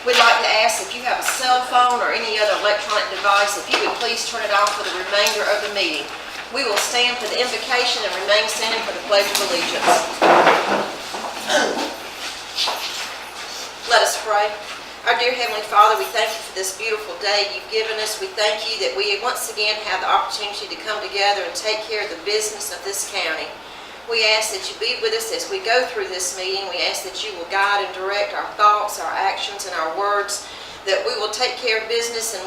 We'd like to ask if you have a cell phone or any other electronic device, if you would please turn it off for the remainder of the meeting. We will stand for the invocation and remain standing for the Pledge of Allegiance. Let us pray. Our dear Heavenly Father, we thank you for this beautiful day you've given us. We thank you that we once again have the opportunity to come together and take care of the business of this county. We ask that you be with us as we go through this meeting. We ask that you will guide and direct our thoughts, our actions, and our words, that we will take care of business and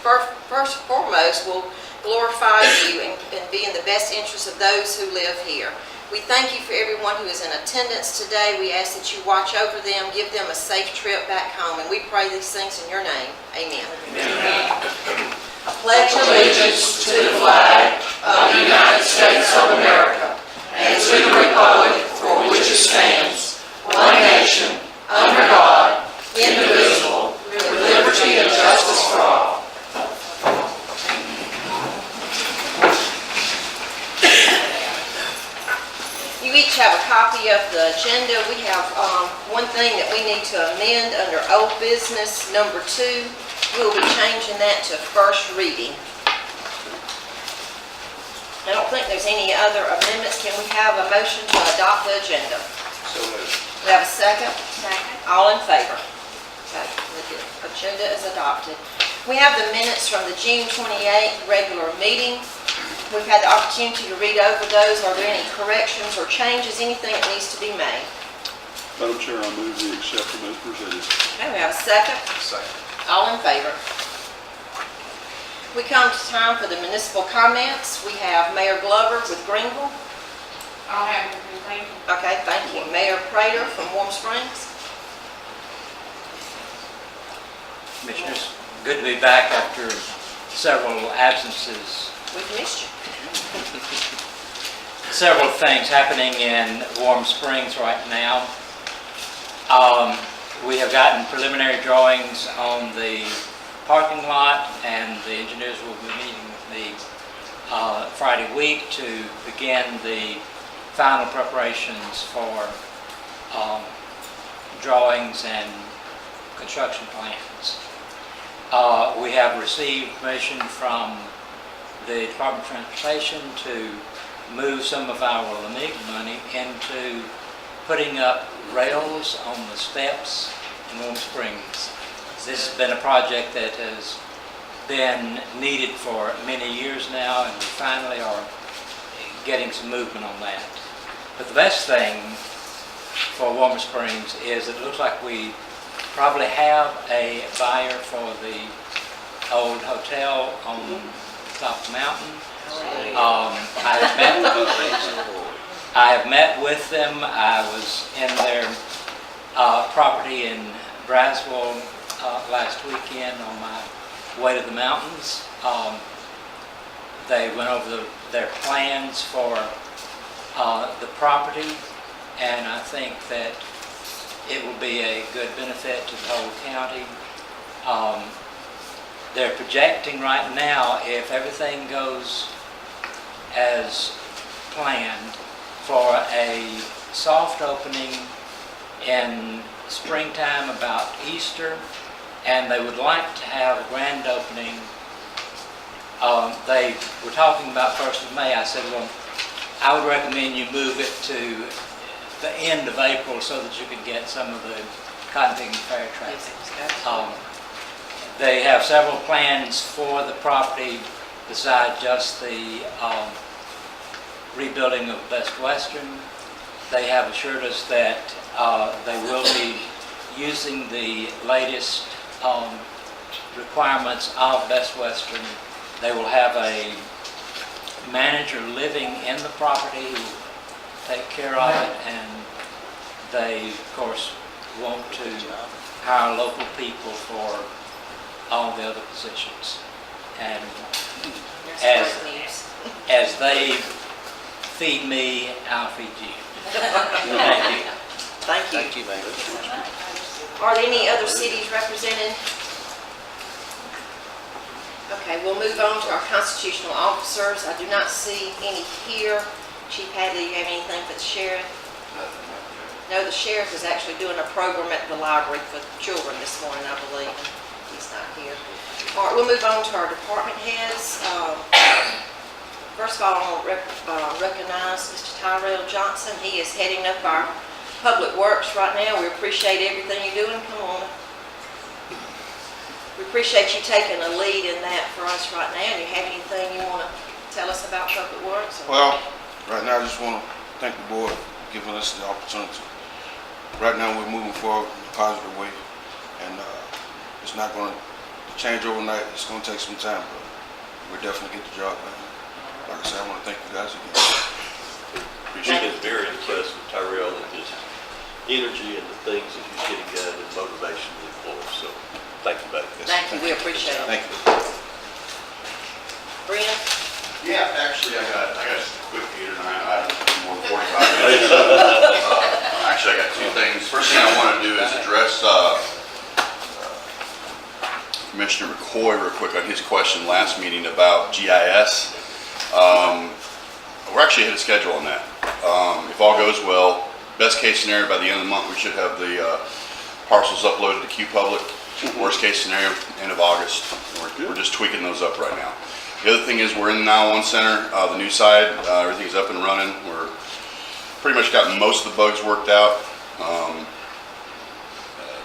first and foremost will glorify you and be in the best interest of those who live here. We thank you for everyone who is in attendance today. We ask that you watch over them, give them a safe trip back home, and we pray these things in your name. Amen. Amen. I pledge allegiance to the flag of the United States of America and to the republic for which it stands, one nation, under God, indivisible, with liberty and justice for all. You each have a copy of the agenda. We have one thing that we need to amend under old business, number 2. We'll be changing that to first reading. I don't think there's any other amendments. Can we have a motion to adopt the agenda? So moved. We have a second? Second. All in favor? Okay, the agenda is adopted. We have the minutes from the June 28th regular meeting. We've had the opportunity to read over those. Are there any corrections or changes, anything that needs to be made? Madam Chair, I move we accept them as presented. Okay, we have a second. Second. All in favor? We come to time for the municipal comments. We have Mayor Glover with Greenville. I'll have it, thank you. Okay, thank you. Mayor Prater from Warm Springs. Commissioners, good to be back after several absences. We've missed you. Several things happening in Warm Springs right now. We have gotten preliminary drawings on the parking lot, and the engineers will be meeting with me Friday week to begin the final preparations for drawings and construction plans. We have received permission from the Department of Transportation to move some of our LMIG money into putting up rails on the steps in Warm Springs. This has been a project that has been needed for many years now, and we finally are getting some movement on that. But the best thing for Warm Springs is it looks like we probably have a buyer for the old hotel on top of the mountain. I have met with them. I was in their property in Braswell last weekend on my way to the mountains. They went over their plans for the property, and I think that it will be a good benefit to the whole county. They're projecting right now, if everything goes as planned, for a soft opening in springtime about Easter, and they would like to have a grand opening. They were talking about 1st of May. I said, well, I would recommend you move it to the end of April so that you can get some of the cotton picking fair traffic. They have several plans for the property besides just the rebuilding of Best Western. They have assured us that they will be using the latest requirements of Best Western. They will have a manager living in the property who will take care of it, and they, of course, want to hire local people for all the other positions. And as they feed me, I'll feed you. Thank you. Thank you. Thank you, Mayor. Are there any other cities represented? Okay, we'll move on to our constitutional officers. I do not see any here. Chief Hadley, do you have anything for the sheriff? No, the sheriff is actually doing a program at the library for children this morning, I believe. He's not here. All right, we'll move on to our department heads. First of all, I want to recognize Mr. Tyrell Johnson. He is heading up our public works right now. We appreciate everything you're doing. Come on. We appreciate you taking a lead in that for us right now. And you have anything you want to tell us about public works? Well, right now I just want to thank the board for giving us the opportunity. Right now we're moving forward in a positive way, and it's not going to change overnight. It's going to take some time, but we'll definitely get the job done. Like I said, I want to thank you guys again. Appreciate it. Very impressed with Tyrell and his energy and the things that he's getting done and motivation to the employees. So thank you, buddy. Thank you. We appreciate it. Thank you. Brent? Yeah, actually, I got just a quick meter tonight. I have more than 45 minutes. Actually, I got two things. First thing I want to do is address Commissioner McCoy real quick on his question last meeting about GIS. We're actually ahead of schedule on that. If all goes well, best case scenario, by the end of the month, we should have the parcels uploaded to QPublic. Worst case scenario, end of August. We're just tweaking those up right now. The other thing is we're in the 911 center, the new side, everything's up and running. We're pretty much got most of the bugs worked out.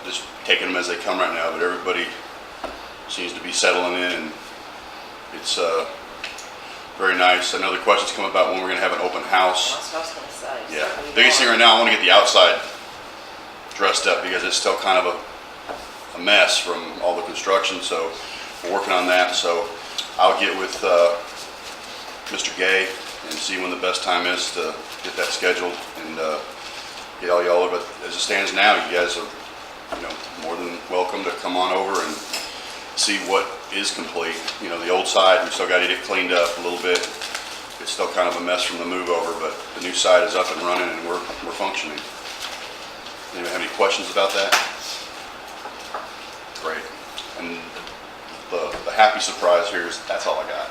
Just taking them as they come right now, but everybody seems to be settling in, and it's very nice. I know the questions come about when we're going to have an open house. That's what I was going to say. Yeah. Certainly Biggest thing are. right now, I want to get the outside dressed up because it's still kind of a mess from all the construction. So we're working on that. So I'll get with Mr. Gay and see when the best time is to get that scheduled and get all y'all over. But as it stands now, you guys are, more than welcome to come on over and see what is complete. The old side, we still got to get it cleaned up a little bit. It's still kind of a mess from the move over, but the new side is up and running and we're functioning. Anybody have any questions about that? Great. And the happy surprise here is that's all I got.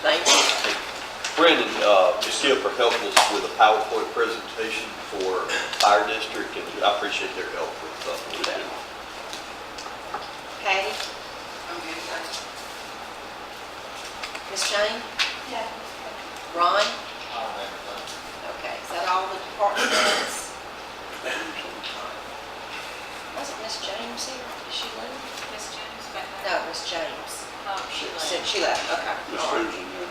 Thank you. Brandon, Ms. Skipper helped us with a PowerPoint presentation for fire district, and I appreciate their help with that. Patty? I'm good, thanks. Miss Jane? Yeah. Ron? Okay, is that all the department heads? Wasn't Miss James here? Did she leave? Miss James back there? No, Miss James. Oh, she Said left. she left, okay. Ms. All right. Susan, yeah.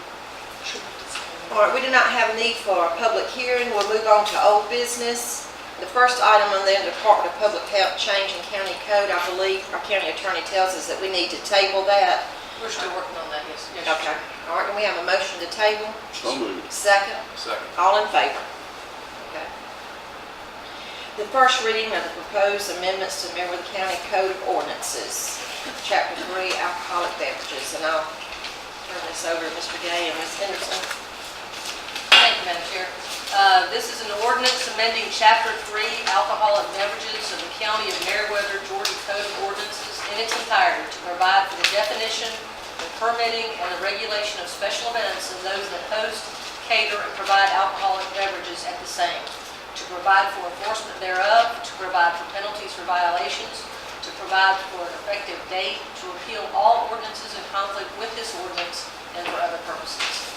All right, we do not have a need for a public hearing. We'll move on to old business. The first item on the Department of Public Health change in county code, I believe our county attorney tells us that we need to table that. We're still working on that, yes. Yes, Okay. All right, and we have a motion to table. So moved. Second? Second. All in favor? Okay. The first reading of the proposed amendments to Meriwether County Code of Ordinances, Chapter 3, Alcoholic Beverages, and I'll turn this over to Mr. Gay and Ms. Henderson. Thank you, Madam Chair. This is an ordinance amending Chapter 3, Alcoholic Beverages of the County of Meriwether, Georgia Code of Ordinances in its entirety to provide for the definition, the permitting, and the regulation of special events and those that host, cater, and provide alcoholic beverages at the same, to provide for enforcement thereof, to provide for penalties for violations, to provide for an effective date, to repeal all ordinances in conflict with this ordinance, and for other purposes.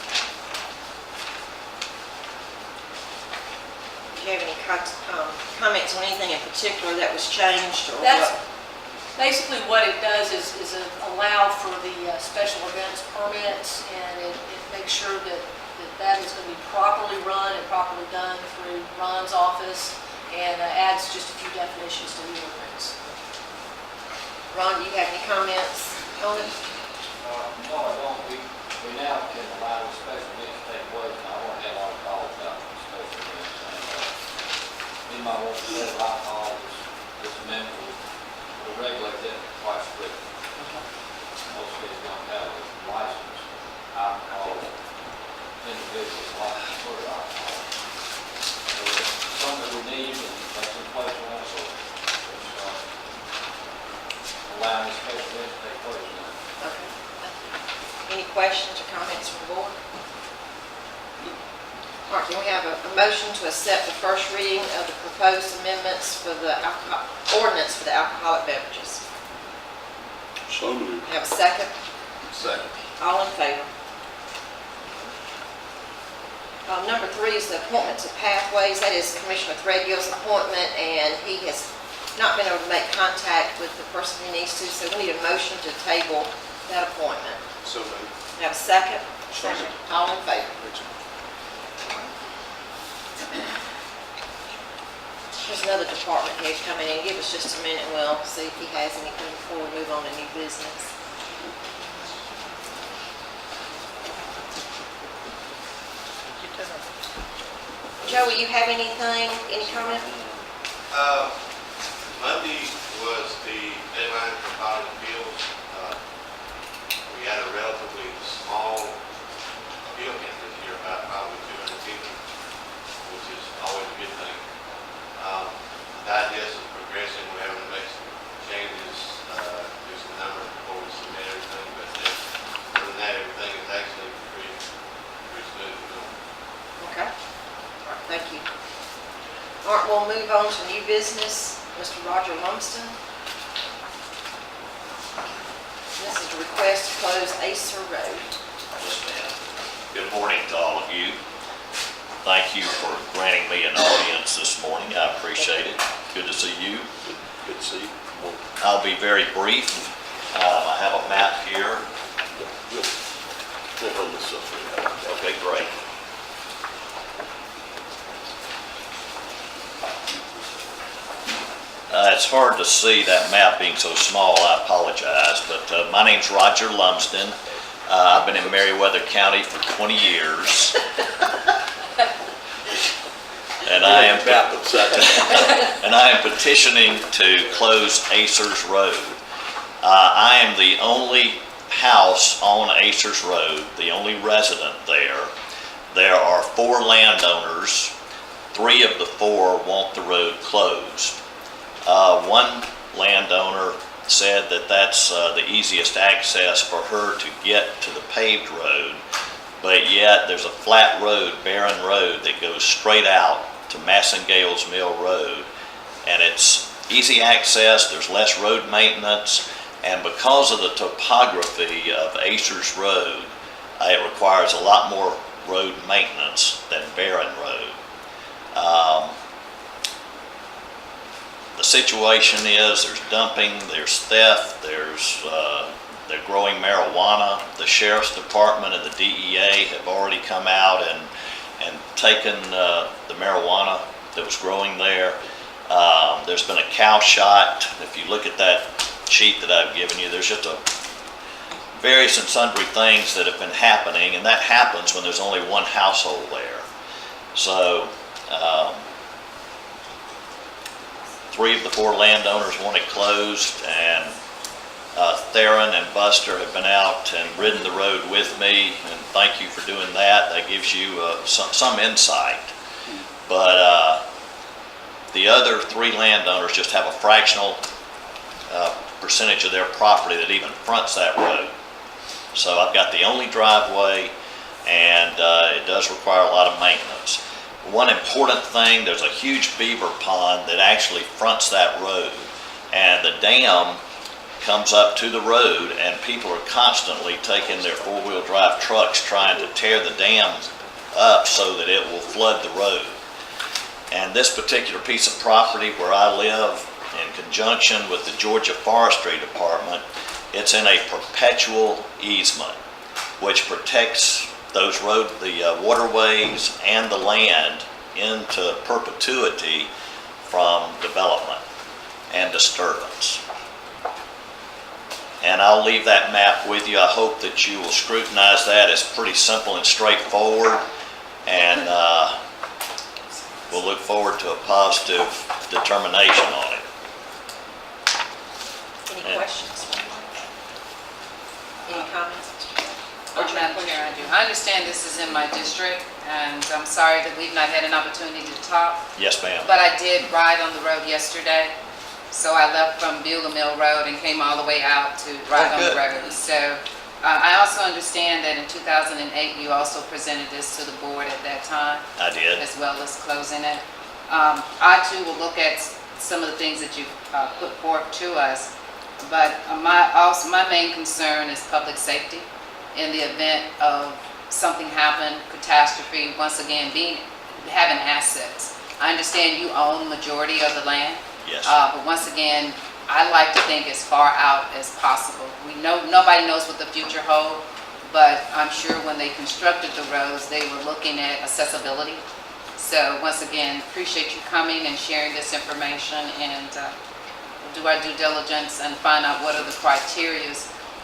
Do you have any comments on anything in particular that was changed or That's what? basically what it does is allow for the special events permits, and it makes sure that is going to be properly run and properly done through Ron's office, and adds just a few definitions to the ordinance. Ron, do you have any comments on it? No, I don't. We now can allow the special events to take place, and I want to have a lot of calls about the special events. And, my work says alcohol, this amendment will regulate that quite strictly. Most states don't have a licensed alcohol, individuals licensed for alcohol. So it's something we need, and that's in place now, so it's allowing the special events to take place now. Okay. Any questions or comments from the board? All right, can we have a motion to accept the first reading of the proposed amendments for the ordinance for the alcoholic beverages? So moved. Have a second? Second. All in favor? Number 3 is the appointment to Pathways. That is Commissioner Threadgill's appointment, and he has not been able to make contact with the person he needs to, so we need a motion to table that appointment. So moved. Have a second? Second. All in favor? There's another department head coming in. Give us just a minute and we'll see if he has anything before we move on to new business. Joey, you have anything, any comment? Monday was the deadline for filing appeals. We had a relatively small appeal count this year, about probably 200 people, which is always a good thing. Digest is progressing. We're having to make some changes, do some numbers before we submit everything, but other than that, everything is actually pretty smooth. Okay. All right, thank you. All right, we'll move on to new business. Mr. Roger Lumsden. This is a request to close Acer Road. Yes, ma'am. Good morning to all of you. Thank you for granting me an audience this morning. I appreciate it. Good to see you. Good to see you. I'll be very brief. I have a map here. We'll hold this up here. Okay, great. It's hard to see that map being so small, I apologize, but my name's Roger Lumsden. I've been in Meriwether County for 20 years. And I am petitioning to close Acers Road. I am the only house on Acers Road, the only resident there. There are 4 landowners. 3 of the 4 want the road closed. One landowner said that that's the easiest access for her to get to the paved road, but yet there's a flat road, barren road, that goes straight out to Massengale's Mill Road, and it's easy access, there's less road maintenance, and because of the topography of Acers Road, it requires a lot more road maintenance than barren road. The situation is there's dumping, there's theft, they're growing marijuana. The Sheriff's Department and the DEA have already come out and taken the marijuana that was growing there. There's been a cow shot. If you look at that sheet that I've given you, there's just various and sundry things that have been happening, and that happens when there's only one household there. So 3 of the 4 landowners want it closed, and Theron and Buster have been out and ridden the road with me, and thank you for doing that. That gives you some insight. But the other 3 landowners just have a fractional percentage of their property that even fronts that road. So I've got the only driveway, and it does require a lot of maintenance. One important thing, there's a huge beaver pond that actually fronts that road, and the dam comes up to the road, and people are constantly taking their 4-wheel drive trucks trying to tear the dam up so that it will flood the road. And this particular piece of property where I live, in conjunction with the Georgia Forestry Department, it's in a perpetual easement, which protects the waterways and the land into perpetuity from development and disturbance. And I'll leave that map with you. I hope that you will scrutinize that. It's pretty simple and straightforward, and we'll look forward to a positive determination on it. Any questions? Any comments? Madam Chair, I do. I understand this is in my district, and I'm sorry that we've not had an opportunity to talk, Yes, ma'am. but I did ride on the road yesterday. So I left from Beulah Mill Road and came all the way out to ride on the good. road. So I also understand that in 2008, you also presented this to the board at that time, I did. as well as closing it. I too will look at some of the things that you've put forth to us, but my main concern is public safety in the event of something happen, catastrophe, once again, having assets. I understand you own majority of the land. Yes. But once again, I like to think as far out as possible. We know, nobody knows what the future holds, but I'm sure when they constructed the roads, they were looking at accessibility. So once again, appreciate you coming and sharing this information, and do our due diligence and find out what are the criteria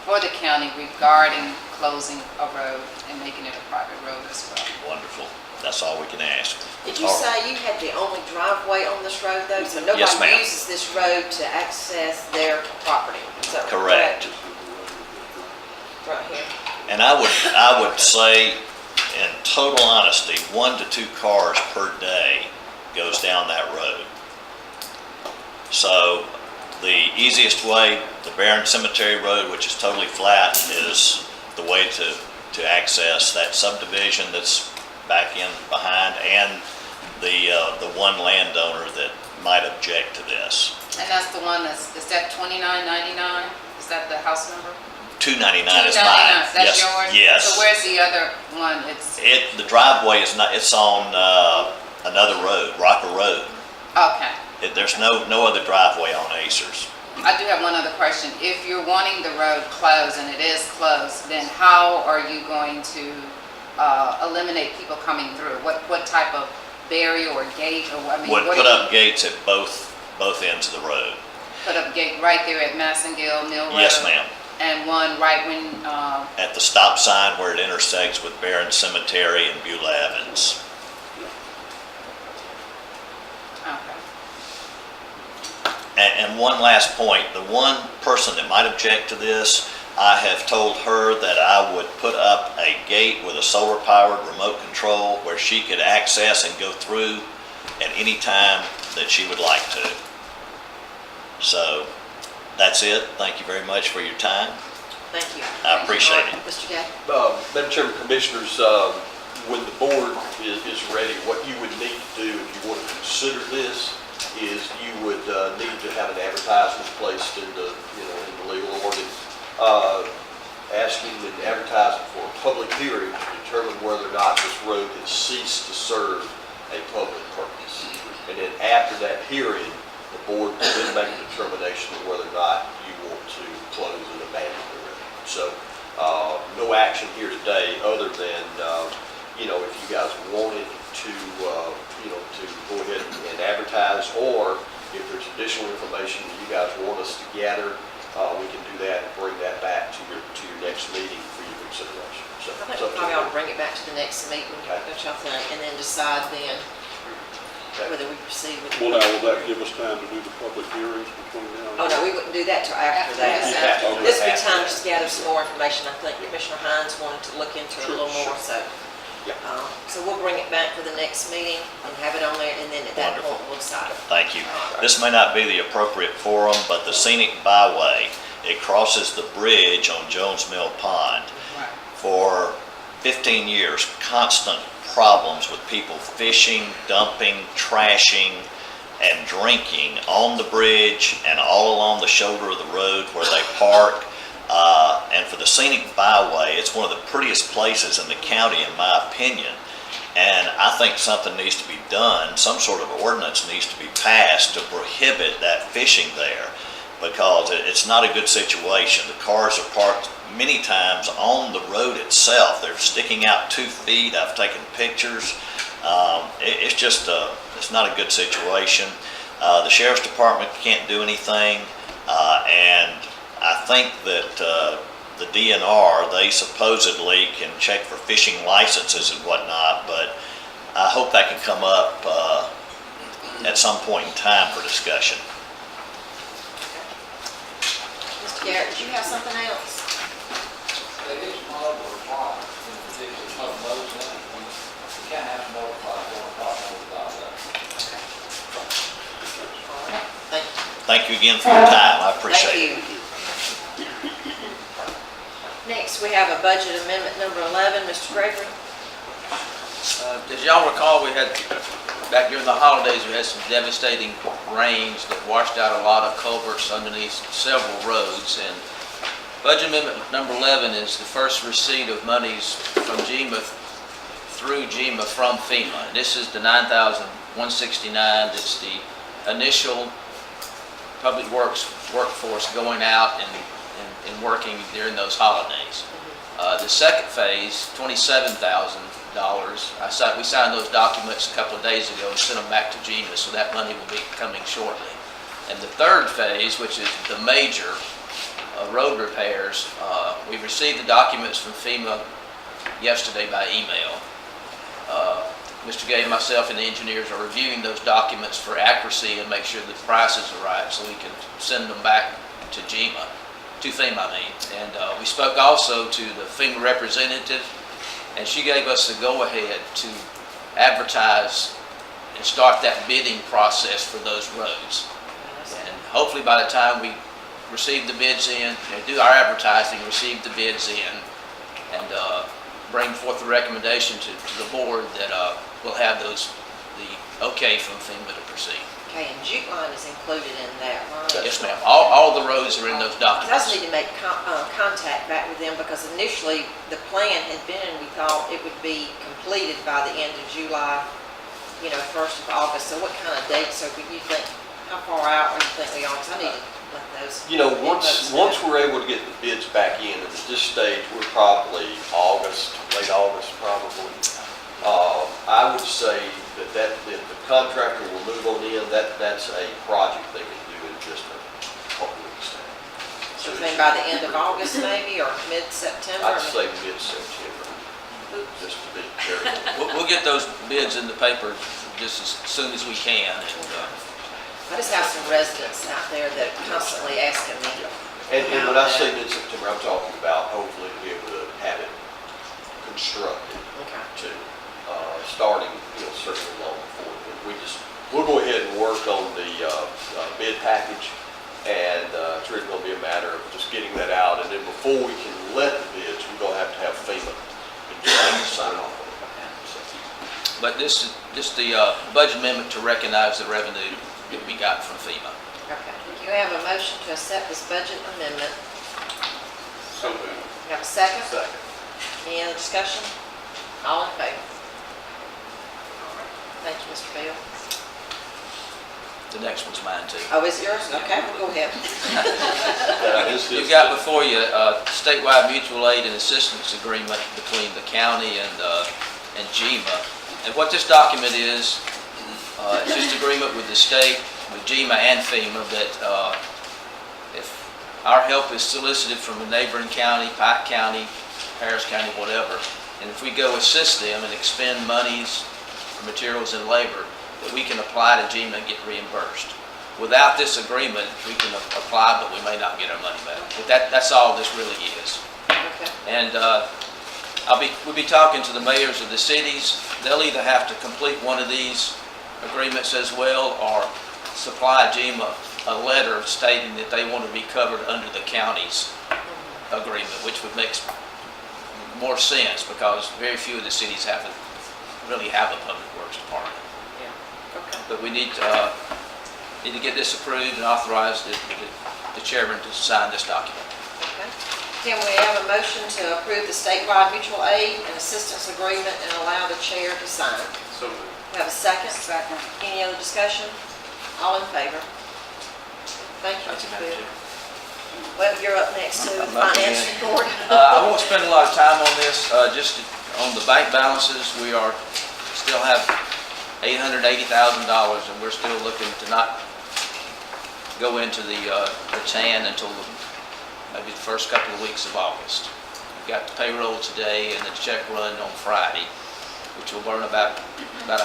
for the county regarding closing a road and making it a private road as well. Wonderful. That's all we can ask. Did you All say you had the only driveway on this road though? So nobody Yes, ma'am. uses this road to access their property? Is that Correct. Right here. And I would say, in total honesty, 1 to 2 cars per day goes down that road. So the easiest way, the Barron Cemetery Road, which is totally flat, is the way to access that subdivision that's back in behind, and the one landowner that might object to this. And that's the one is that 2999? Is that the house number? 299 is 299, mine. that's Yes, yours? Yes. So where's the other one? The driveway is not, it's on another road, Rocker Road. Okay. There's no other driveway on Acres. I do have one other question. If you're wanting the road closed and it is closed, then how are you going to eliminate people coming through? What type of barrier or gate, or I mean, Would what put do you- up gates at both ends of the road. Put up a gate right there at Massengill Mill Road? Yes, ma'am. And one right when, At the stop sign where it intersects with Barron Cemetery and Beulah Evans. okay. And one last point, the one person that might object to this, I have told her that I would put up a gate with a solar-powered remote control where she could access and go through at any time that she would like to. So, that's it. Thank you very much for your time. Thank you. I appreciate it. Mr. Gay? Madam Chairman, Commissioners, when the board is ready, what you would need to do if you want to consider this is you would need to have an advertisement placed in the legal ordinance, asking and advertising for a public hearing to determine whether or not this road has ceased to serve a public purpose. And then after that hearing, the board will then make a determination of whether or not you want to close and abandon the road. So, no action here today other than, if you guys wanted to, to go ahead and advertise, or if there's additional information that you guys want us to gather, we can do that and bring that back to your next meeting for your consideration. So, I think it's up we to probably you. ought to bring it back to the next meeting, Okay. don't y'all think, and then decide then whether we proceed with. Well, now, will that give us time to do the public hearings between now and Oh, no, we wouldn't do that till after that. Yes, You have to do This it would be after time that. to gather some more information. I think Commissioner Hines wanted to look into it a little more, so. Yeah. So we'll bring it back for the next meeting and have it on there, and then at that point, Wonderful. we'll decide. Thank you. This may not be the appropriate forum, but the scenic byway, it crosses the bridge on Jones Mill Pond. Right. For 15 years, constant problems with people fishing, dumping, trashing, and drinking on the bridge and all along the shoulder of the road where they park. And for the scenic byway, it's one of the prettiest places in the county, in my opinion. And I think something needs to be done, some sort of ordinance needs to be passed to prohibit that fishing there, because it's not a good situation. The cars are parked many times on the road itself. They're sticking out 2 feet. I've taken pictures. It's just it's not a good situation. The sheriff's department can't do anything, and I think that the DNR, they supposedly can check for fishing licenses and whatnot, but I hope that can come up at some point in time for discussion. Mr. Garrett, did you have something else? It is not required. It's not those things. You can't have notified one problem without that. All right, thank you. Thank you again for your time. I appreciate it. Thank you. Next Next, we have a budget amendment number 11. Mr. Gregory? As y'all recall, we had, back during the holidays, we had some devastating rains that washed out a lot of culverts underneath several roads. And budget amendment number 11 is the first receipt of monies from GEMA through GEMA from FEMA. And this is the $9,169. That's the initial public works workforce going out and working during those holidays. The second phase, $27,000. We signed those documents a couple of days ago and sent them back to GEMA, so that money will be coming shortly. And the third phase, which is the major road repairs, we received the documents from FEMA yesterday by email. Mr. Gay, myself, and the engineers are reviewing those documents for accuracy and make sure the prices are right, so we can send them back to GEMA, to FEMA, I mean. And we spoke also to the FEMA representative, and she gave us the go-ahead to advertise and start that bidding process for those roads. And hopefully by the time we receive the bids in, do our advertising, receive the bids in, and bring forth the recommendation to the board that we'll have the okay from FEMA to proceed. Okay, and jute line is included in that, right? Yes, ma'am. All the roads are in those I documents. just need to make contact back with them because initially the plan had been, we thought it would be completed by the end of July, 1st of August. So what kind of dates, so you think, how far out do you think we are? Because I need to let those. Once we're able to get the bids back in, and at this stage, we're probably August, late August probably. I would say that if the contractor will move on in, that's a project they can do in just a couple weeks now. So you think by the end of August maybe, or mid-September? I'd say mid-September, just to be careful. We'll get those bids in the paper just as soon as we can. I just have some residents out there that are constantly asking me. And when I say mid-September, I'm talking about hopefully to be able to have it constructed Okay. too, starting, certainly long before. We'll go ahead and work on the bid package, and it's really going to be a matter of just getting that out. And then before we can let the bids, we're going to have FEMA sign off on it. But this is the budget amendment to recognize the revenue that we got from FEMA. Okay. Do you have a motion to accept this budget amendment? So moved. You have a second? Second. Any other discussion? All in favor? Thank you, Mr. Bill. The next one's mine too. Oh, is it yours? Okay, well, go ahead. You've got before you a statewide mutual aid and assistance agreement between the county and GEMA. And what this document is, it's just agreement with the state, with GEMA and FEMA, that if our help is solicited from a neighboring county, Pike County, Harris County, whatever, and if we go assist them and expend monies for materials and labor, that we can apply to GEMA and get reimbursed. Without this agreement, we can apply, but we may not get our money back. But that's all this really is. Okay. And we'll be talking to the mayors of the cities. They'll either have to complete one of these agreements as well, or supply GEMA a letter stating that they want to be covered under the county's agreement, which would make more sense because very few of the cities really have a public works department. Okay. But we need to get this approved and authorize the chairman to sign this document. Okay. Can we have a motion to approve the statewide mutual aid and assistance agreement and allow the chair to sign? So moved. We have a second? Second. Any other discussion? All in favor? Thank you, Mr. Bill. Well, you're up next to the I'm up finance again. report. I won't spend a lot of time on this, just on the bank balances, we still have $880,000 and we're still looking to not go into the tan until maybe the first couple of weeks of August. We've got the payroll today and the check run on Friday, which will burn about $500,000 of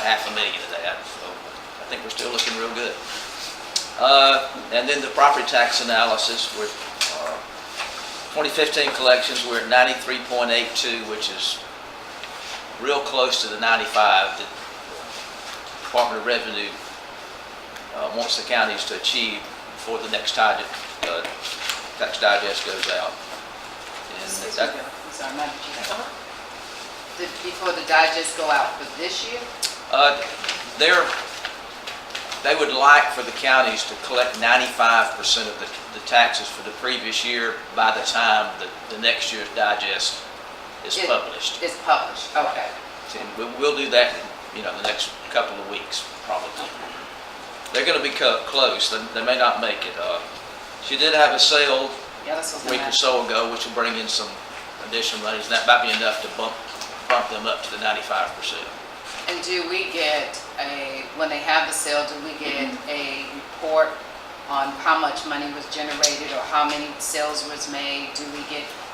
that. So I think we're still looking real good. And then the property tax analysis, we're 2015 collections, we're at 93.82, which is real close to the 95 that Department of Revenue wants the counties to achieve before the next tax digest goes out. And sorry, Madam Chair. Uh-huh. Before the digest go out for this year? They would like for the counties to collect 95% of the taxes for the previous year by the time the next year's digest is published. It's published, okay. And we'll do that, the next couple of weeks, probably. They're gonna be close, they may not make it. She did have a sale Yeah, that's what a week or so ago, which will bring in some additional monies, and that might be enough to bump them up to the 95%. And do we get when they have the sale, do we get a report on how much money was generated or how many sales was made?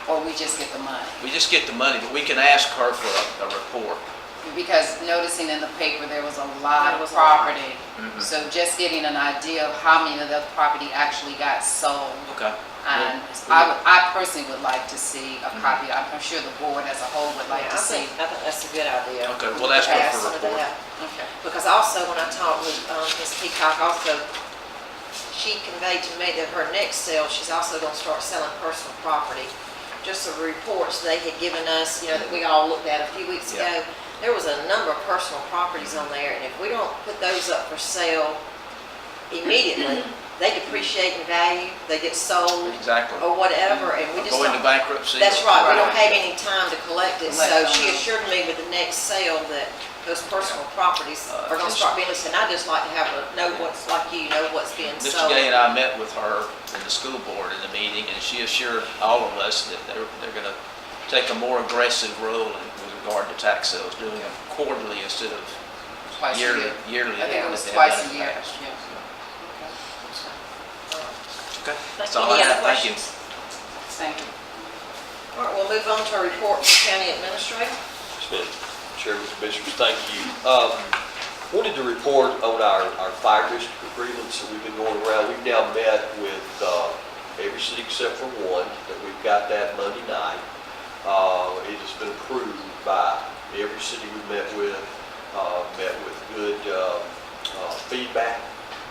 Or we just get the money? We just get the money, but we can ask her for a report. Because noticing in the paper, there was a lot There of was a lot. property. So just getting an idea of how many of the property actually got sold. Okay. And I personally would like to see a copy. I'm sure the board as a whole would like to see. I think that's a good idea. Okay, we'll ask her for a Ask for report. that. Okay. Because also, when I talked with Ms. Peacock, also, she conveyed to me that her next sale, she's also going to start selling personal property. Just the reports they had given us, that we all looked at a few weeks Yeah. ago, there was a number of personal properties on there, and if we don't put those up for sale immediately, they depreciate in value, they get sold Exactly. or whatever, and we just Go into don't. bankruptcy. That's right, we don't Right. have any time to collect it, Collect so on she them. assured me with the next sale that those personal properties are gonna just- start being listed, and I just like to know what's, like know what's being Mr. sold. Gay and I met with her in the school board in the meeting, and she assured all of us that they're going to take a more aggressive role with regard to tax sales, doing them quarterly instead of Twice a yearly. year. Yearly. I think it as was they have twice done a in the year. past. Yeah. Okay. Thank That's you. all I Any other have. Thank you. questions? Thank you. All right, we'll move on to a report from county administrator. Chairman, Commissioners, thank you. Wanted to report on our fire district agreements that we've been going around. We've now met with every city except for one, that we've got that Monday night. It has been approved by every city we've met with good feedback,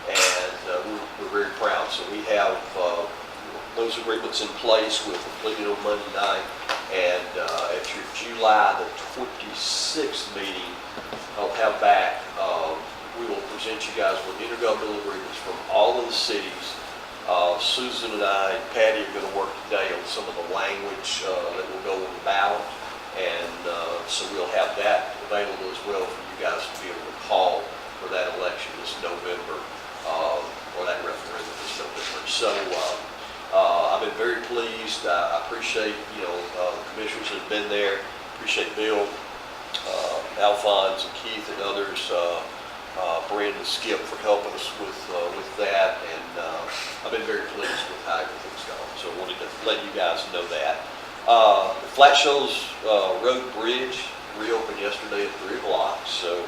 and we're very proud. So we have those agreements in place. We'll complete it on Monday night, and at your July the 26th meeting, I'll have back, we will present you guys with intergovernmental agreements from all of the cities. Susan and I and Patty are going to work today on some of the language that will go on the ballot, and so we'll have that available as well for you guys to be able to call for that election this November, or that referendum this November. So I've been very pleased. I appreciate, the commissioners that have been there. Appreciate Bill, Alphonse, and Keith, and others, Brandon and Skip, for helping us with that. And I've been very pleased with how everything's gone. So I wanted to let you guys know that. The Flat Shoals Road Bridge reopened yesterday at 3 o'clock. So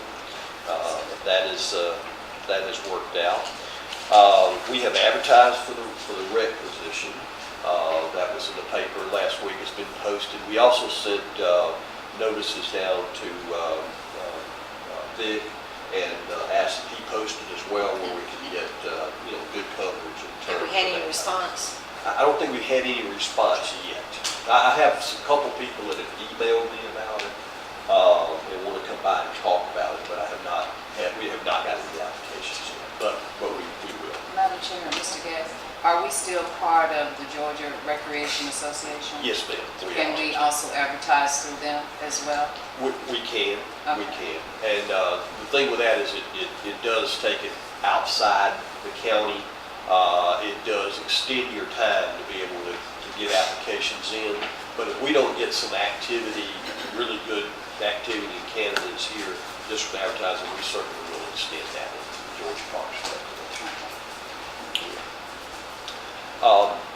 that has worked out. We have advertised for the rec position. That was in the paper last week. It's been posted. We also sent notices down to Vic and asked that he post it as well, where we can get good coverage. Have we had any response? I don't think we've had any response yet. I have a couple people that have emailed me about it and want to come by and talk about it, but we have not got any applications yet. But we will. Madam Chair, Mr. Gass, are we still part of the Georgia Recreation Association? Yes, ma'am. Can we also advertise through them as well? We can, we Okay. can. And the thing with that is it does take it outside the county. It does extend your time to be able to get applications in. But if we don't get some activity, really good activity in candidates here, just from advertising, we certainly will extend that into the Georgia Parks Recreation.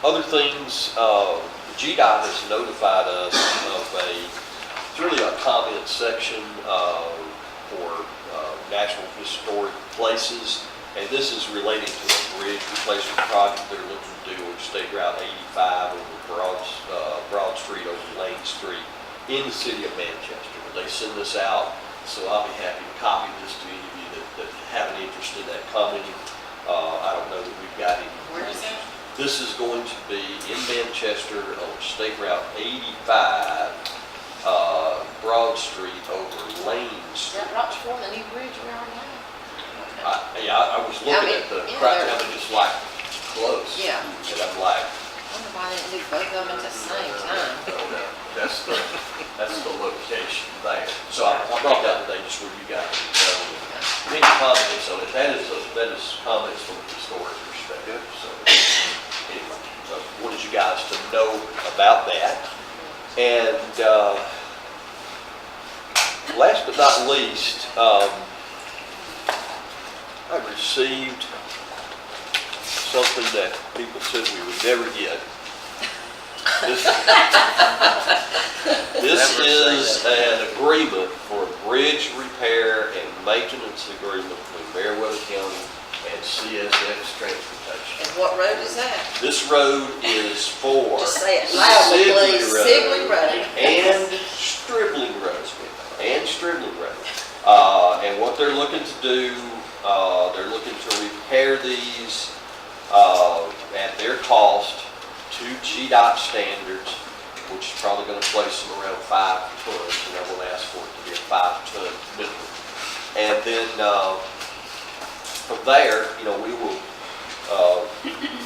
Other things, GDOT has notified us of it's really a comment section for National Historic Places, and this is relating to a bridge replacement project they're looking to do on State Route 85 over Broad Street over Lane Street in the city of Manchester. They send this out, so I'll be happy to copy this to any of you that have an interest in that commenting. I don't know that we've got any. Where is it? This is going to be in Manchester on State Route 85, Broad Street over Lane Street. Right before the new bridge we already have. Yeah, I was looking mean, at the yeah, crowd, they're- I mean, just like close. Yeah. And I'm like, I wonder why they didn't do both of them at the same time. no, that's the location there. So I brought that today just where you guys know. Any comments on it? That is comments from a historic perspective. So anyway, so I wanted you guys to know about that. And last but not least, I received something that people said we would never get. This is an agreement for a bridge repair and maintenance agreement between Meriwether County and CSX Transportation. And what road is that? This road is for Just say it loudly, please. Sibley Road. And Stribling Road. And Stribling Road. And what they're looking to do, they're looking to repair these at their cost to GDOT standards, which is probably going to place them around 5 tons, and I will ask for it to be a 5-ton minimum. And then from there, we will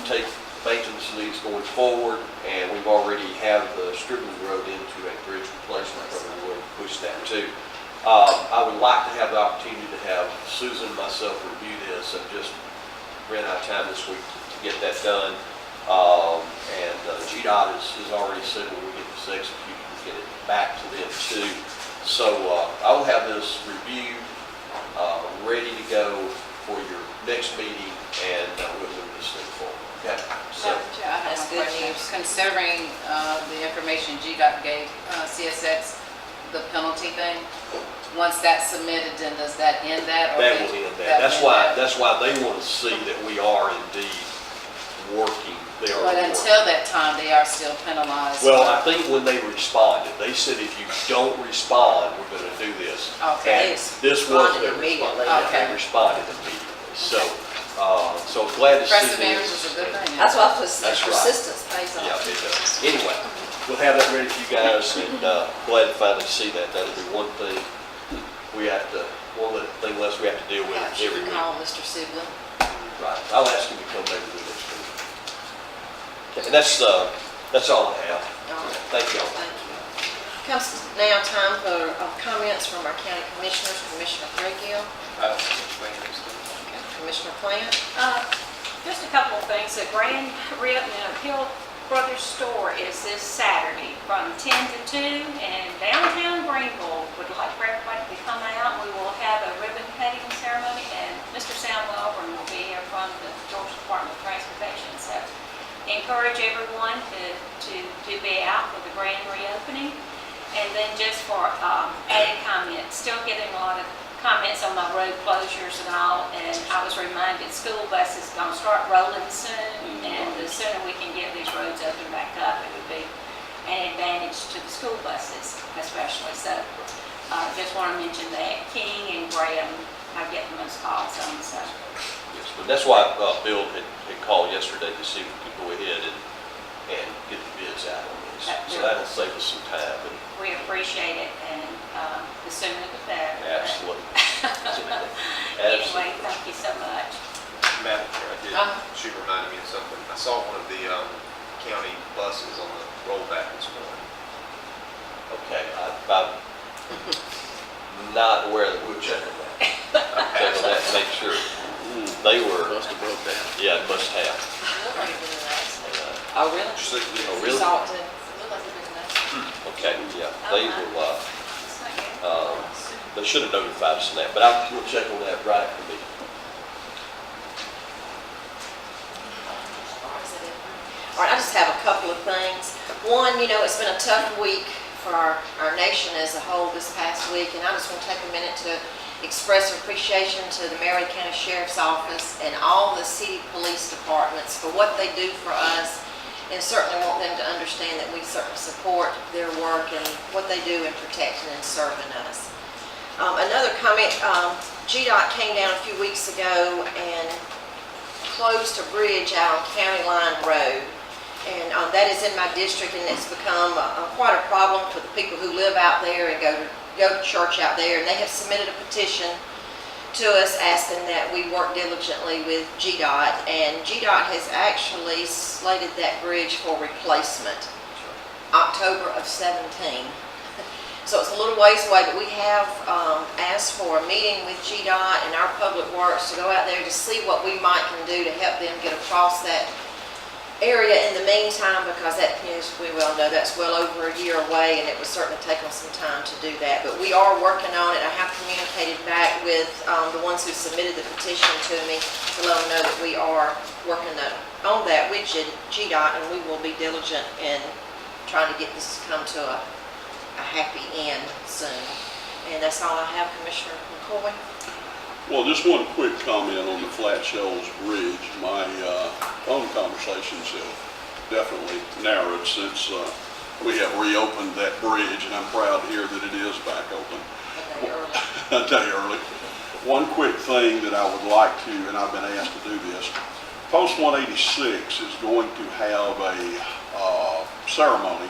take maintenance of these going forward, and we've already have the Stribling Road into a bridge replacement program. We're going to push that too. I would like to have the opportunity to have Susan and myself review this. I've just ran out of time this week to get that done. And GDOT has already said when we get this executed, we'll get it back to them too. So I will have this reviewed, ready to go for your next meeting, and we'll move this thing forward. Okay? So, I have That's one good question. news. Considering the information GDOT gave CSX, the penalty thing, once that's submitted, then does that end that? Or that did- will end that. will end that? That's why they want to see that we are indeed working. They are But working. until that time, they are still penalized. Well, I think when they responded, they said if you don't respond, we're going to do this. Okay. And this was their Responded immediately. response. Yeah, Okay. they responded immediately. So glad to see this. Perseverance is a good thing. That's why I was That's right. persistence pays Yeah, off. it does. Anyway, we'll have that ready for you guys, and glad to finally see that. That'll be one thing one thing less we have to deal with Yeah, every should week. call Mr. Sibley. Right. I'll ask him to come maybe the next week. Okay, and that's all I have. All right. Thank you all. Thank you. Comes now time for comments from our county commissioners, Commissioner Graygill, Commissioner Plant. Just a couple of things. The Grand Hill Brothers store is this Saturday from 10 to 2, and downtown Greenville would like for everybody to come out. We will have a ribbon cutting ceremony, and Mr. Sam Welborn will be here from the Georgia Department of Transportation. So encourage everyone to be out for the grand reopening. And then just for added comments, still getting a lot of comments on my road closures and all, and I was reminded school buses are going to start rolling soon, and the sooner we can get these roads open back up, it would be an advantage to the school buses especially. So just want to mention that King and Graham are getting those calls on. So Yes, but that's why Bill had called yesterday to see if we could go ahead and get the bids out on this. So that'll save us some time. And we appreciate it, and the sooner the better. absolutely. Anyway, thank you so much. Madam Chair, she reminded me of something. I saw one of the county buses on the rollback this morning. Okay, I'm not aware that we'll check on that. Check on that and make sure. They were. Must have broke down. Yeah, it must have. Oh, really? Oh, really? Saw it too. Okay, yeah, they will, they should have notified us on that, but we'll check on that right after the meeting. All right, I just have a couple of things. One, it's been a tough week for our nation as a whole this past week, and I just want to take a minute to express appreciation to the Marion County Sheriff's Office and all the city police departments for what they do for us, and certainly want them to understand that we certainly support their work and what they do in protecting and serving us. Another comment, GDOT came down a few weeks ago and closed a bridge out on County Line Road. And that is in my district, and it's become quite a problem for the people who live out there and go to church out there. And they have submitted a petition to us asking that we work diligently with GDOT. And GDOT has actually slated that bridge for replacement, October of 17. So it's a little ways away, but we have asked for a meeting with GDOT and our Public Works to go out there to see what we might can do to help them get across that area in the meantime, because that, as we well know, that's well over a year away, and it would certainly take us some time to do that. But we are working on it. I have communicated back with the ones who submitted the petition to me to let them know that we are working on that with GDOT, and we will be diligent in trying to get this to come to a happy end soon. And that's all I have, Commissioner McCoy. Well, just one quick comment on the Flat Shoals Bridge. My phone conversations have definitely narrowed since we have reopened that bridge, and I'm proud to hear that it is back open. A day early. One quick thing that I would like to, and I've been asked to do this, Post 186 is going to have a ceremony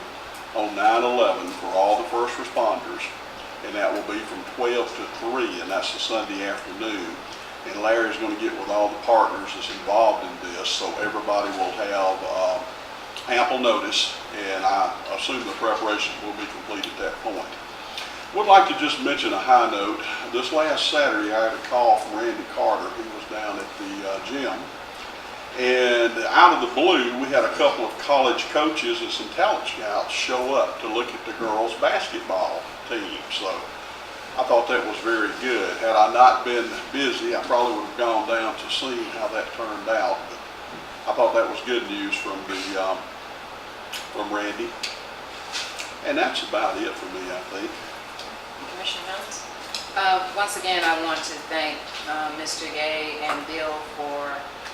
on 9/11 for all the first responders. And that will be from 12 to 3, and that's a Sunday afternoon. And Larry's going to get with all the partners that's involved in this, so everybody will have ample notice, and I assume the preparations will be complete at that point. Would like to just mention a high note. This last Saturday, I had a call from Randy Carter. He was down at the gym, and out of the blue, we had a couple of college coaches and some talent scouts show up to look at the girls' basketball team. So I thought that was very good. Had I not been busy, I probably would have gone down to see how that turned out. But I thought that was good news from Randy. And that's about it for me, I think. Commissioner Jones? Once again, I want to thank Mr. Gay and Bill for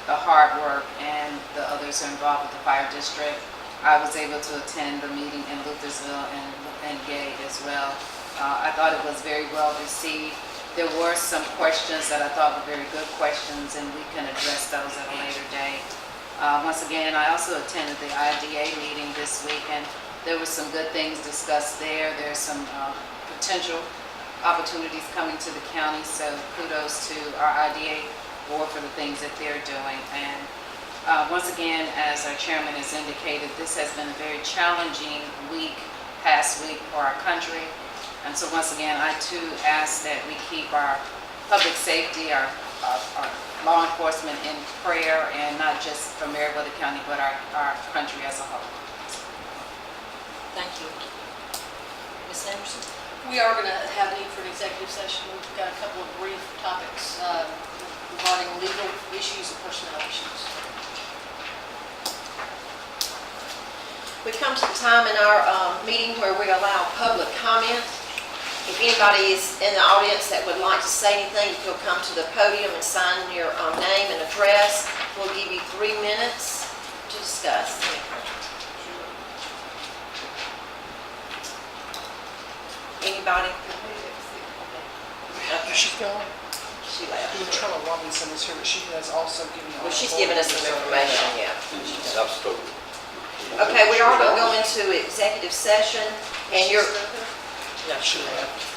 the hard work, and the others involved with the fire district. I was able to attend the meeting in Luthersville and Gay as well. I thought it was very well received. There were some questions that I thought were very good questions, and we can address those at a later date. Once again, I also attended the IDA meeting this week, and there were some good things discussed there. There's some potential opportunities coming to the county, so kudos to our IDA board for the things that they're doing. And once again, as our chairman has indicated, this has been a very challenging past week for our country. And so once again, I too ask that we keep our public safety, our law enforcement in prayer, and not just for Meriwether County, but our country as a whole. Thank you. Ms. Anderson? We are going to have a need for an executive session. We've got a couple of brief topics regarding legal issues and personnel issues. We've come to the time in our meeting where we allow public comment. If anybody is in the audience that would like to say anything, if you'll come to the podium and sign your name and address, we'll give you 3 minutes to discuss. Anybody? She's gone. She left. Trella Robinson is here, but she has also given Well, she's given us some information, yeah. I've spoken. Okay, we are going to go into executive session, and you're, no, She left.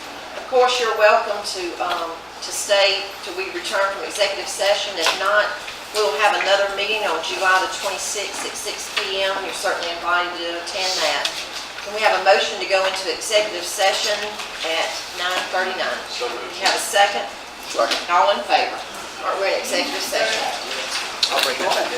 of course, you're welcome to stay till we return from executive session. If not, we'll have another meeting on July the 26th at 6 p.m. You're certainly invited to attend that. Can we have a motion to go into executive session at 9:39? So moved. You have a second? Second. All in favor? All right, we're in executive session. I'll bring that back.